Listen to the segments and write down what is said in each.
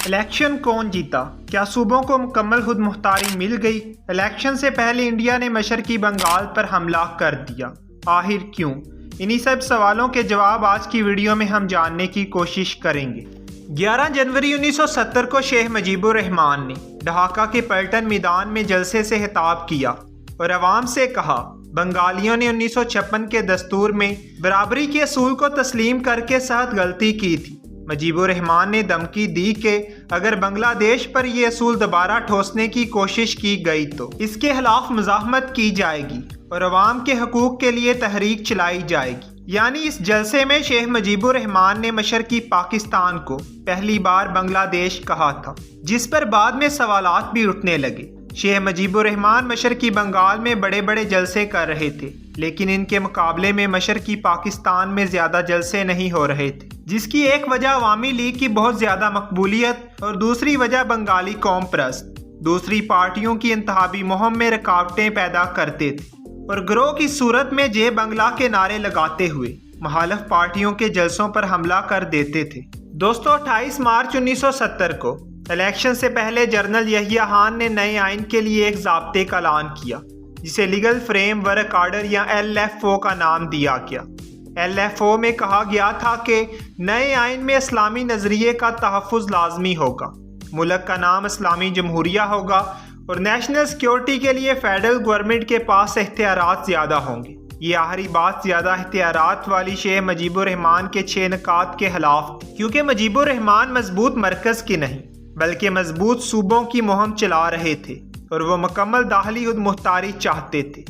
Election कौन जीता? क्या सूबों को मुकम्मल खुद मुख्तारी मिल गई? इलेक्शन से पहले इंडिया ने मशरकी बंगाल पर हमला कर दिया, आखिर क्यों? इन्हीं सब सवालों के जवाब आज की वीडियो में हम जानने की कोशिश करेंगे। 11 जनवरी 1970 को शेख मुजीबुर रहमान ने ढाका के पलटन मैदान में जलसे से खिताब किया और अवाम से कहा, बंगालियों ने 1956 के दस्तूर में बराबरी के असूल को तस्लीम करके सख्त गलती की थी। मुजीबुर रहमान ने धमकी दी कि अगर बांग्लादेश पर यह असूल दोबारा ठोसने की कोशिश की गई तो इसके खिलाफ मुज़ाहमत की जाएगी और अवाम के हकूक़ के लिए तहरीक चलाई जाएगी। यानी इस जलसे में शेख मुजीबुर रहमान ने मशरकी पाकिस्तान को पहली बार बांग्लादेश कहा था, जिस पर बाद में सवालात भी उठने लगे। शेख मुजीबुर रहमान मशरकी बंगाल में बड़े बड़े जलसे कर रहे थे, लेकिन इनके मुकाबले में मशरकी पाकिस्तान में ज़्यादा जलसे नहीं हो रहे थे, जिसकी एक वजह अवामी लीग की बहुत ज़्यादा मकबूलियत और दूसरी वजह बंगाली कौम परस्त दूसरी पार्टियों की इंतखाबी मुहिम में रुकावटें पैदा करते थे और गिरोह की सूरत में जय बंगला के नारे लगाते हुए मुखालिफ पार्टियों के जलसों पर हमला कर देते थे। दोस्तों, 28 मार्च 1970 को इलेक्शन से पहले जनरल यहिया खान ने नए आइन के लिए एक ज़ाब्ते का ऐलान किया, जिसे लीगल फ्रेमवर्क आर्डर या LFO का नाम दिया गया। LFO में कहा गया था कि नए आइन में इस्लामी नज़रिए का तहफ़्फ़ुज़ लाजमी होगा, मुल्क का नाम इस्लामी जमहूरिया होगा और नेशनल सिक्योरिटी के लिए फेडरल गवर्नमेंट के पास इख्तियारात ज़्यादा होंगे। ये आखिरी बात ज़्यादा इख्तियारात वाली शेख मुजीबुर रहमान के 6 निकात के खिलाफ थी, क्योंकि मुजीबुर रहमान मजबूत मरकज़ की नहीं बल्कि मजबूत सूबों की मुहिम चला रहे थे और वो मुकम्मल दाखिली खुद मुख्तारी चाहते थे।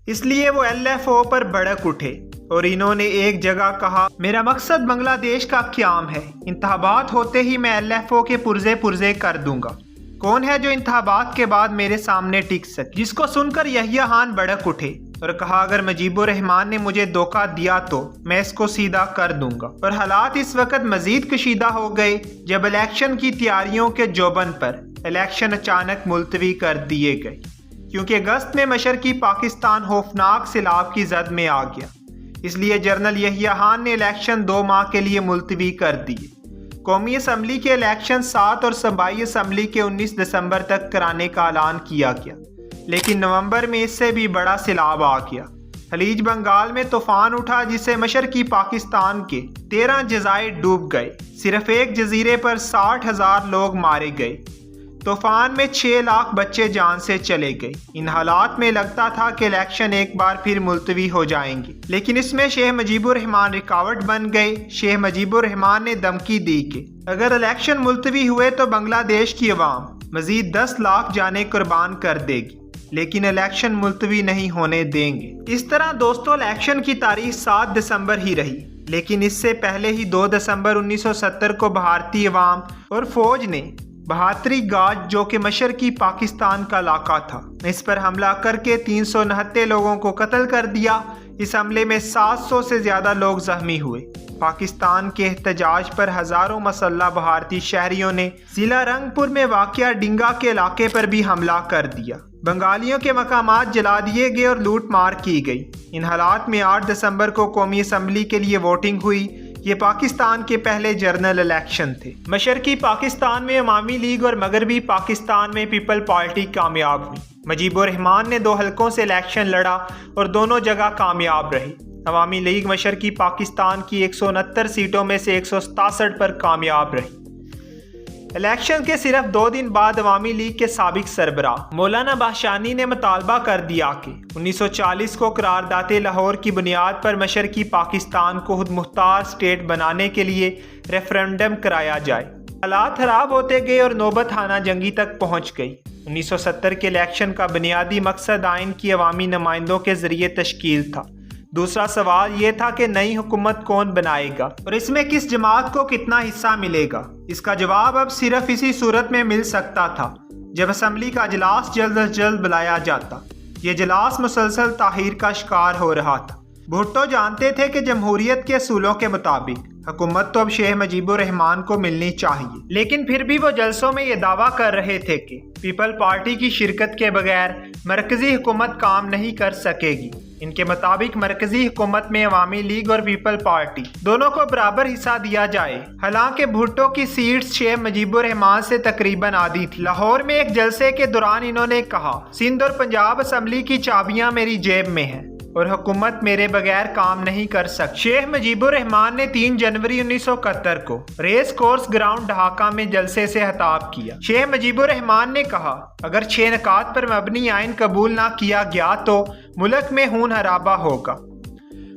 इसलिए वो LFO पर भड़क उठे और इन्होंने एक जगह कहा, मेरा मकसद बांग्लादेश का क़याम है, इंतखाबात होते ही मैं LFO के पुर्जे पुर्जे कर दूंगा। कौन है जो इंतखाबात के बाद मेरे सामने टिक सके? जिसको सुनकर यहिया खान भड़क उठे और कहा, अगर मुजीबुर रहमान ने मुझे धोखा दिया तो मैं इसको सीधा कर दूंगा। और हालात इस वक्त मजीद कशीदा हो गए जब इलेक्शन की तैयारियों के जोबन पर इलेक्शन अचानक मुलतवी कर दिए गए, क्योंकि अगस्त में मशरकी पाकिस्तान खौफनाक सैलाब की जद में आ गया। इसलिए जनरल यहिया खान ने इलेक्शन 2 माह के लिए मुलतवी कर दिए। कौमी असम्बली के इलेक्शन 7 और सूबाई असम्बली के 19 दिसंबर तक कराने का ऐलान किया गया, लेकिन नवंबर में इससे भी बड़ा सैलाब आ गया। खलीज बंगाल में तूफान उठा, जिससे मशरकी पाकिस्तान के 13 जज़ायर डूब गए। सिर्फ एक जजीरे पर 60,000 लोग मारे गए। तूफान में 6 लाख बच्चे जान से चले गए। इन हालात में लगता था कि इलेक्शन एक बार फिर मुलतवी हो जाएंगे, लेकिन इसमें शेख मुजीबुर रहमान रुकावट बन गए। शेख मुजीबुर रहमान ने धमकी दी कि अगर इलेक्शन मुलतवी हुए तो बांग्लादेश की अवाम मजीद 10 लाख जानें कुर्बान कर देगी, लेकिन इलेक्शन मुलतवी नहीं होने देंगे। इस तरह दोस्तों, इलेक्शन की तारीख 7 दिसंबर ही रही, लेकिन इससे पहले ही 2 दिसंबर 1970 को भारतीय अवाम और फौज ने बहातरी गाज, जो कि मशरकी पाकिस्तान का इलाका था, इस पर हमला करके 369 लोगों को कत्ल कर दिया। इस हमले में 700 से ज़्यादा लोग जख्मी हुए। पाकिस्तान के एहतजाज पर हज़ारों मसल्ह भारतीय शहरियों ने जिला रंगपुर में वाक़या डिंगा के इलाके पर भी हमला कर दिया। बंगालियों के मकामात जला दिए गए और लूट मार की गई। इन हालात में 8 दिसंबर को कौमी असम्बली के लिए वोटिंग हुई। ये पाकिस्तान के पहले जनरल इलेक्शन थे। मशरकी पाकिस्तान में अवामी लीग और मगरबी पाकिस्तान में पीपल पार्टी कामयाब हुई। मुजीबुर रहमान ने 2 हलकों से इलेक्शन लड़ा और दोनों जगह कामयाब रही। अवामी लीग मशरकी पाकिस्तान की 169 सीटों में से 167 पर कामयाब रही। इलेक्शन के सिर्फ 2 दिन बाद अवामी लीग के साबिक सरबराह मौलाना बाशानी ने मुतालबा कर दिया कि 1940 को करारदाते लाहौर की बुनियाद पर मशरकी पाकिस्तान को खुद मुख्तार स्टेट बनाने के लिए रेफरेंडम कराया जाए। हालात खराब होते गए और नौबत खाना जंगी तक पहुंच गई। 1970 के इलेक्शन का बुनियादी मकसद आइन की अवामी नुमाइंदों के जरिए तश्कील था। दूसरा सवाल ये था कि नई हुकूमत कौन बनाएगा और इसमें किस जमात को कितना हिस्सा मिलेगा। इसका जवाब अब सिर्फ इसी सूरत में मिल सकता था जब असम्बली का इजलास जल्द अज जल्द बुलाया जाता। ये इजलास मुसलसल ताहीर का शिकार हो रहा था। भुट्टो जानते थे कि जमहूरियत के असूलों के मुताबिक हुकूमत तो अब शेख मुजीबुर रहमान को मिलनी चाहिए, लेकिन फिर भी वो जलसों में ये दावा कर रहे थे कि पीपल पार्टी की शिरकत के बगैर मरकजी हुकूमत काम नहीं कर सकेगी। इनके मुताबिक मरकजी हुकूमत में अवामी लीग और पीपल पार्टी दोनों को बराबर हिस्सा दिया जाए। हालांकि भुट्टो की सीट्स शेख मुजीबुर रहमान से तकरीबन आधी थी। लाहौर में एक जलसे के दौरान इन्होंने कहा, सिंध और पंजाब असम्बली की चाबियां मेरी जेब में हैं और हुकूमत मेरे बगैर काम नहीं कर सकती। शेख मुजीबुर रहमान ने 3 जनवरी 1971 को रेस कोर्स ग्राउंड ढाका में जलसे से खिताब किया। शेख मुजीबुर रहमान ने कहा, अगर 6 नकात पर मबनी आइन कबूल ना किया गया तो मुल्क में खून खराबा होगा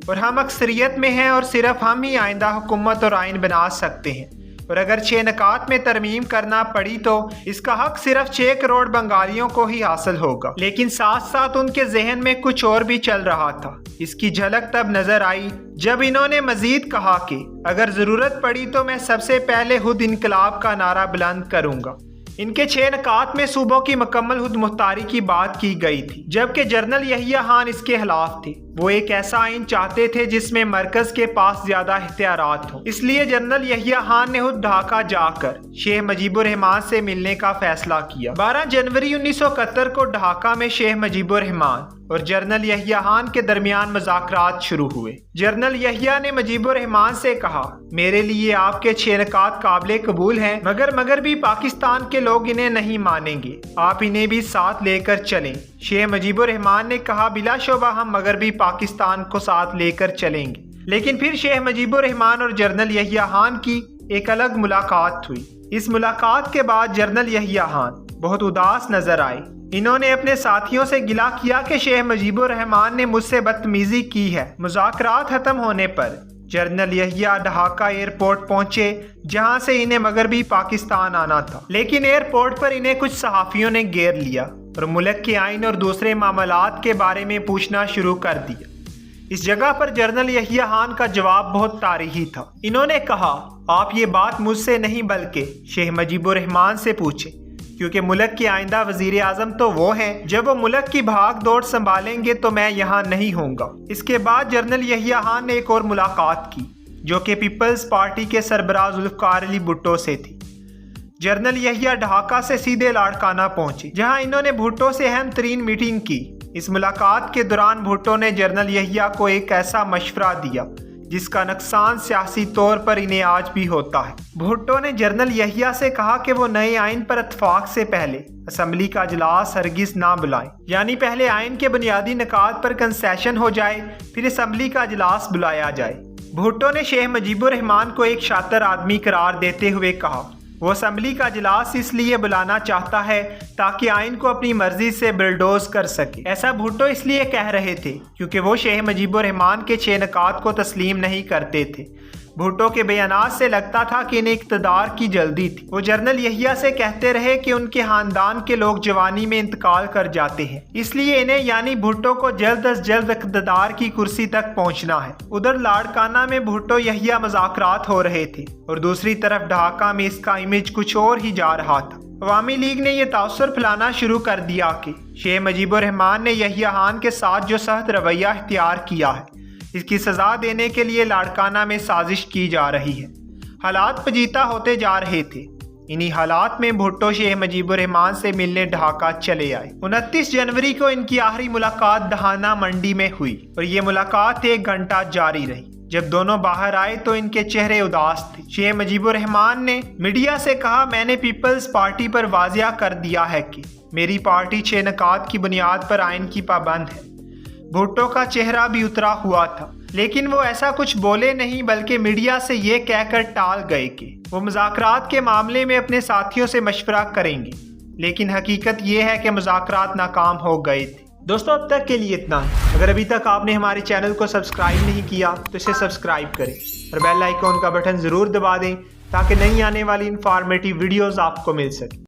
और हम अक्सरियत में हैं और सिर्फ हम ही आइंदा हुकूमत और आइन बना सकते हैं, और अगर 6 नकात में तरमीम करना पड़ी तो इसका हक सिर्फ 6 करोड़ बंगालियों को ही हासिल होगा। लेकिन साथ साथ उनके जहन में कुछ और भी चल रहा था। इसकी झलक तब नजर आई जब इन्होंने मजीद कहा कि अगर जरूरत पड़ी तो मैं सबसे पहले खुद इनकलाब का नारा बुलंद करूंगा। इनके 6 नकात में सूबों की मुकम्मल खुद मुख्तारी की बात की गई थी, जबकि जनरल यहिया खान इसके खिलाफ थे। वो एक ऐसा आइन चाहते थे जिसमें मरकज के पास ज्यादा इख्तियारात हो। इसलिए जनरल यहिया खान ने खुद ढाका जाकर शेख मुजीबुर रहमान से मिलने का फैसला किया। 12 जनवरी 1971 को ढाका में शेख मुजीबुर रहमान और जनरल यहिया खान के दरमियान मुज़ाकरात शुरू हुए। जनरल यहिया ने मुजीबुर रहमान से कहा, मेरे लिए आपके 6 नकात काबिल कबूल हैं, मगर भी पाकिस्तान के लोग इन्हें नहीं मानेंगे, आप इन्हें भी साथ लेकर चलें। शेख मुजीबुर रहमान ने कहा, बिलाशुबा हम मगरबी पाकिस्तान को साथ लेकर चलेंगे। लेकिन फिर शेख मुजीबुर रहमान और जनरल यहिया खान की एक अलग मुलाकात हुई। इस मुलाकात के बाद जनरल यहिया खान बहुत उदास नजर आए। इन्होंने अपने साथियों से गिला किया कि शेख मुजीबुर रहमान ने मुझसे बदतमीजी की है। मुज़ाकरात खत्म होने पर जनरल यहिया ढाका एयरपोर्ट पहुंचे, जहां से इन्हें मगरबी पाकिस्तान आना था। लेकिन एयरपोर्ट पर इन्हें कुछ सहाफियों ने घेर लिया और मुल्क के आइन और दूसरे मामलात के बारे में पूछना शुरू कर दिया। इस जगह पर जनरल यहिया खान का जवाब बहुत तारीखी था। इन्होंने कहा, आप ये बात मुझसे नहीं बल्कि शेख मुजीबुर रहमान से पूछे, क्योंकि मुल्क के आइंदा वजीर आजम तो वो हैं, जब वो मुल्क की भाग दौड़ संभालेंगे तो मैं यहाँ नहीं होऊंगा। इसके बाद जनरल यहिया खान ने एक और मुलाकात की, जो कि पीपल्स पार्टी के सरबराह जुल्फकार अली भुट्टो से थी। जनरल यहिया ढाका से सीधे लाड़काना पहुंचे, जहां इन्होंने भुट्टो से अहम तरीन मीटिंग की। इस मुलाकात के दौरान भुट्टो ने जनरल यहिया को एक ऐसा मशवरा दिया जिसका नुकसान सियासी तौर पर इन्हें आज भी होता है। भुट्टो ने जनरल यहिया से कहा कि वो नए आइन पर इत्तफाक से पहले असम्बली का इजलास हरगिज ना बुलाएं, यानी पहले आइन के बुनियादी निकात पर कंसेशन हो जाए, फिर असम्बली का इजलास बुलाया जाए। भुट्टो ने शेख मुजीबुर रहमान को एक शातिर आदमी करार देते हुए कहा, वो असम्बली का इजलास इसलिए बुलाना चाहता है ताकि आइन को अपनी मर्जी से बिल्डोज कर सके। ऐसा भुट्टो इसलिए कह रहे थे क्योंकि वो शेख मुजीबुर रहमान के 6 नकात को तस्लीम नहीं करते थे। भुट्टो के बयानात से लगता था कि इन्हें इक़्तिदार की जल्दी थी। वो जनरल यहिया से कहते रहे कि उनके खानदान के लोग जवानी में इंतकाल कर जाते हैं, इसलिए इन्हें यानी भुट्टो को जल्द अज जल्द इक़्तिदार की कुर्सी तक पहुंचना है। उधर लाड़काना में भुट्टो यहिया मुज़ाकरात हो रहे थे और दूसरी तरफ ढाका में इसका इमेज कुछ और ही जा रहा था। अवामी लीग ने यह तासुर फैलाना शुरू कर दिया कि शेख मुजीबुर रहमान ने यहिया खान के साथ जो सख्त रवैया इख्तियार किया है, इसकी सजा देने के लिए लाड़काना में साजिश की जा रही है। हालात पेचीदा होते जा रहे थे। इन्हीं हालात में भुट्टो शेख मुजीबुर रहमान से मिलने ढाका चले आए। 29 जनवरी को इनकी आखिरी मुलाकात दहाना मंडी में हुई और ये मुलाकात 1 घंटा जारी रही। जब दोनों बाहर आए तो इनके चेहरे उदास थे। शेख मुजीबुर रहमान ने मीडिया से कहा, मैंने पीपल्स पार्टी पर वाजिया कर दिया है कि मेरी पार्टी 6 नकात की बुनियाद पर आइन की पाबंद है। भुट्टो का चेहरा भी उतरा हुआ था, लेकिन वो ऐसा कुछ बोले नहीं बल्कि मीडिया से ये कहकर टाल गए कि वो मुज़ाकरात के मामले में अपने साथियों से मशवरा करेंगे। लेकिन हकीकत ये है कि मुज़ाकरात नाकाम हो गए थे। दोस्तों, अब तक के लिए इतना है। अगर अभी तक आपने हमारे चैनल को सब्सक्राइब नहीं किया तो इसे सब्सक्राइब करें और बेल आइकॉन का बटन ज़रूर दबा दें ताकि नई आने वाली इंफॉर्मेटिव वीडियोज़ आपको मिल सके।